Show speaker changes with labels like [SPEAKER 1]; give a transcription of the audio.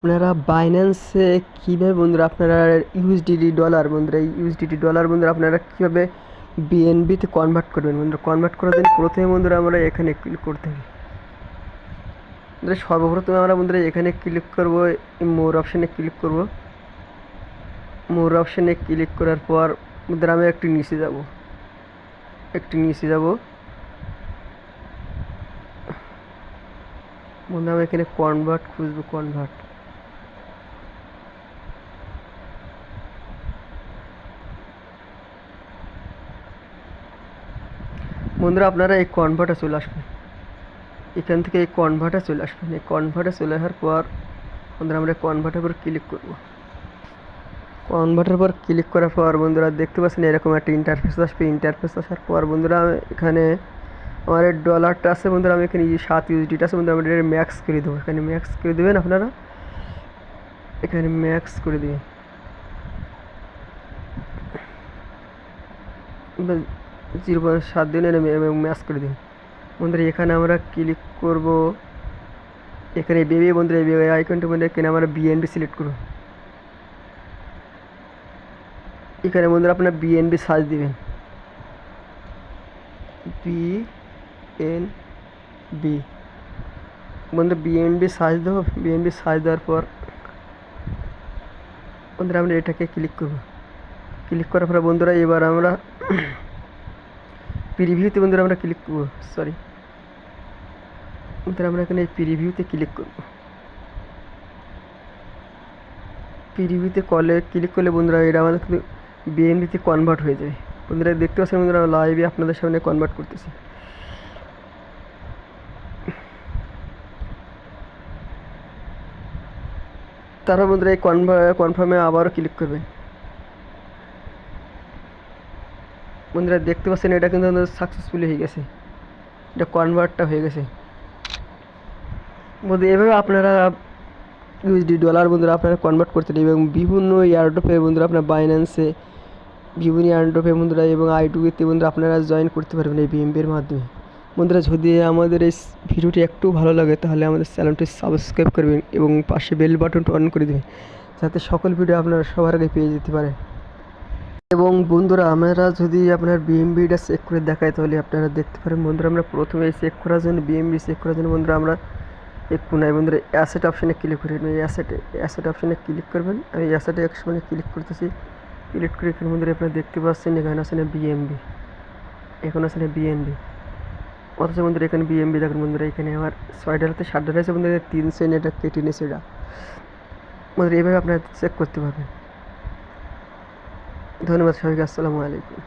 [SPEAKER 1] আপনারা বাইন্যান্সে কীভাবে বন্ধুরা আপনারা ইউএসডিটি ডলার বন্ধুরা এই ইউএসডিটি ডলার বন্ধুরা আপনারা কীভাবে বিএনবিতে কনভার্ট করবেন বন্ধুরা। কনভার্ট করার জন্য প্রথমে বন্ধুরা আমরা এখানে ক্লিক করতে হবে। বন্ধুরা সর্বপ্রথম আমরা বন্ধুরা এখানে ক্লিক করব, মোর অপশানে ক্লিক করব। মোর অপশানে ক্লিক করার পর বন্ধুরা আমি একটু নিচে যাব, বন্ধুরা আমি এখানে কনভার্ট খুঁজবো। কনভার্ট বন্ধুরা আপনারা এই কনভার্টে চলে আসবেন, এখান থেকে এই কনভার্টে চলে আসবেন। এই কনভার্টে চলে আসার পর বন্ধুরা আমরা কনভার্টের উপর ক্লিক করব। কনভার্টের পর ক্লিক করার পর বন্ধুরা দেখতে পাচ্ছেন এরকম একটা ইন্টারফেস আসবে। ইন্টারফেস আসার পর বন্ধুরা এখানে আমার ডলারটা আছে বন্ধুরা, আমি এখানে 7 ইউএসডিটা আছে বন্ধুরা, আমরা এটা ম্যাক্স করে দেবো। এখানে ম্যাক্স করে দেবেন আপনারা, এখানে ম্যাক্স করে দেবেন 0.7 দিন এবং ম্যাক্স করে দিন বন্ধুরা। এখানে আমরা ক্লিক করব, এখানে বেবি বন্ধুরা এই আইকনটা বন্ধুরা এখানে আমরা বিএনবি সিলেক্ট করব। এখানে বন্ধুরা আপনার বিএনবি সার্চ দিবেন, বিএনবি বন্ধুরা বিএনবি সার্চ দেবো। বিএনবি সার্চ দেওয়ার পর বন্ধুরা আমরা এটাকে ক্লিক করব। ক্লিক করার পর বন্ধুরা এবার আমরা প্রিভিউতে বন্ধুরা আমরা ক্লিক করব। বন্ধুরা আমরা এখানে প্রিভিউতে ক্লিক করব। প্রিভিউতে ক্লিক করলে বন্ধুরা এটা আমাদের কিন্তু বিএনবিতে কনভার্ট হয়ে যায় বন্ধুরা। দেখতে পাচ্ছেন বন্ধুরা লাইভে আপনাদের সামনে কনভার্ট করতেছি। তারপর বন্ধুরা এই কনফার্মে আবারও ক্লিক করবেন। বন্ধুরা দেখতে পাচ্ছেন এটা কিন্তু সাকসেসফুলি হয়ে গেছে, এটা কনভার্টটা হয়ে গেছে বন্ধু। এভাবে আপনারা ইউএসডি ডলার বন্ধুরা আপনারা কনভার্ট করতে পারেন এবং বিভিন্ন এয়ারড্রপে বন্ধুরা আপনার বাইন্যান্সে বিভিন্ন এয়ারড্রপে বন্ধুরা এবং আই2তে বন্ধুরা আপনারা জয়েন করতে পারবেন এই বিএনবির মাধ্যমে বন্ধুরা। যদি আমাদের এই ভিডিওটি একটু ভালো লাগে তাহলে আমাদের চ্যানেলটি সাবস্ক্রাইব করবেন এবং পাশে বেল বাটনটি অন করে দেবেন যাতে সকল ভিডিও আপনারা সবার আগে পেয়ে যেতে পারেন। এবং বন্ধুরা আমরা যদি আপনার বিএনবিটা চেক করে দেখাই তাহলে আপনারা দেখতে পারেন বন্ধুরা। আমরা প্রথমে চেক করার জন্য বিএনবি চেক করার জন্য বন্ধুরা আমরা একটু নাই বন্ধুরা অ্যাসেট অপশানে ক্লিক করে এই অ্যাসেট অপশানে ক্লিক করবেন। আমি অ্যাসেটে অপশানে ক্লিক করতেছি। ক্লিক করে এখানে বন্ধুরা আপনারা দেখতে পাচ্ছেন এখানে আছে না বিএনবি, এখন আছে না বিএনবি। অথচ বন্ধুরা এখানে বিএনবি দেখুন বন্ধুরা এখানে আমার $6 $7 আছে বন্ধুরা, 3 সেন্ট এটা কেটে নিয়েছে এটা বন্ধুরা। এইভাবে আপনারা চেক করতে পারবেন। ধন্যবাদ সবাইকে, আসসালামু আলাইকুম।